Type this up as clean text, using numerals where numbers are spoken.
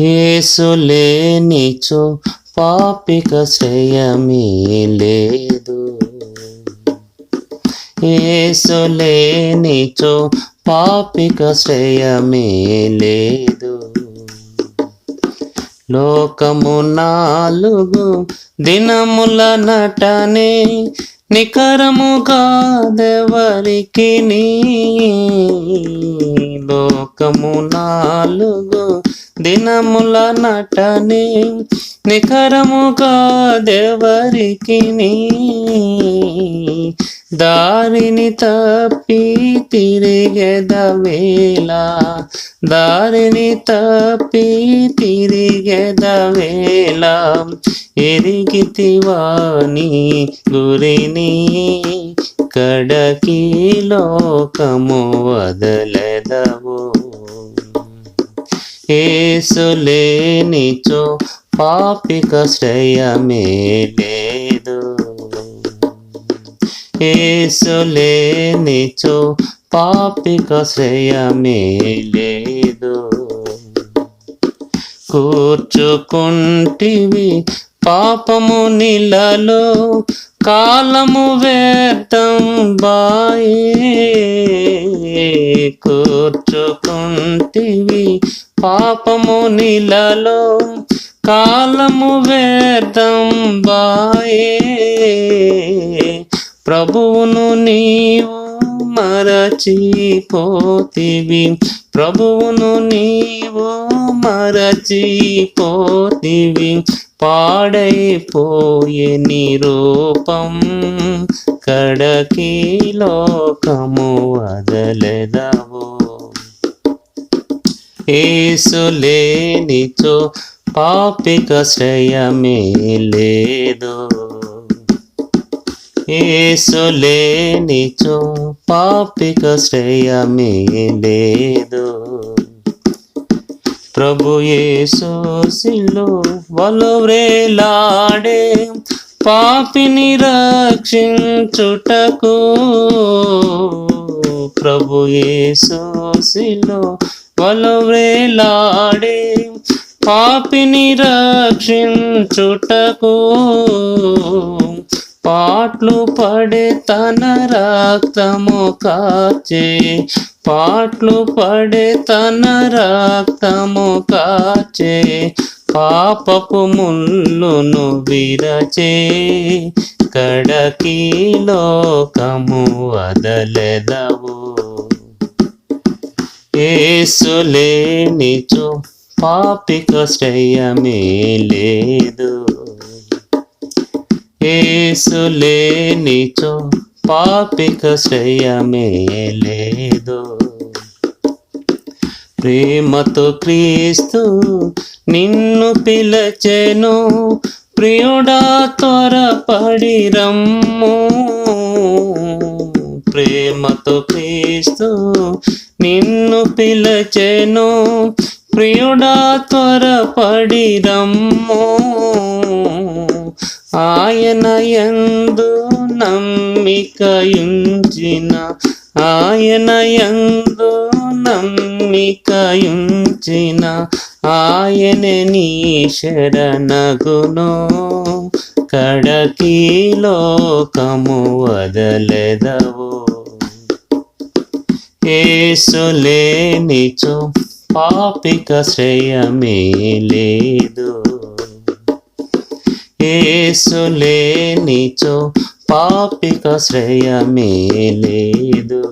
యేసు లేనిచో పాపిక శ్రేయమే లేదు. యేసు లేనిచో పాపిక శ్రేయమే లేదు. లోకము 4 దినముల నటనే నికరముగా దెవరికి. లోకము 4 దినముల నటనే నికరముగా దెవరికి. దారిని తప్పి తిరిగెదవేళ, దారిని తప్పి తిరిగెదవేళ, ఎరిగితివా నీ గురిని, కడకి లోకము వదలెదవు. యేసు లేనిచో పాపిక శ్రేయమే లేదు. యేసు లేనిచో పాపిక శ్రేయమే లేదు. కూర్చుకుంటివి పాపము నీళ్ళలో, కాలము వ్యర్థం బాయే. కూర్చుకుంటివి పాపము నీళ్ళలో, కాలము వ్యర్థం బాయే. ప్రభువును నీవు మరచిపోతివి, ప్రభువును నీవు మరచిపోతివి, పాడైపోయే నీ రూపం, కడకి లోకము వదలెదవు. యేసు లేనిచో పాపిక శ్రేయమే లేదు. యేసు లేనిచో పాపిక శ్రేయమే లేదు. ప్రభు యేసు సిలువలో వ్రేలాడే పాపిని రక్షించుటకు. ప్రభు యేసు సిలువలో వ్రేలాడే పాపిని రక్షించుటకు. పాట్లు పడే తన రక్తము కాచే, పాట్లు పడే తన రక్తము కాచే, పాపపు ముళ్ళును విరచే, కడకి లోకము వదలెదవు. యేసు లేనిచో పాపిక శ్రేయమే లేదు. యేసు లేనిచో పాపిక శ్రేయమే లేదు. ప్రేమతో క్రీస్తు నిన్ను పిలచెను, ప్రియుడా త్వరపడి రమ్ము. ప్రేమతో క్రీస్తు నిన్ను పిలచెను, ప్రియుడా త్వరపడి రమ్ము. ఆయన యందు నమ్మికయుంచిన, ఆయన యందు నమ్మికయుంచిన, ఆయనే నీ శరణగును, కడకి లోకము వదలెదవు. యేసు లేనిచో పాపిక శ్రేయమే లేదు. యేసు లేనిచో పాపిక శ్రేయమే లేదు.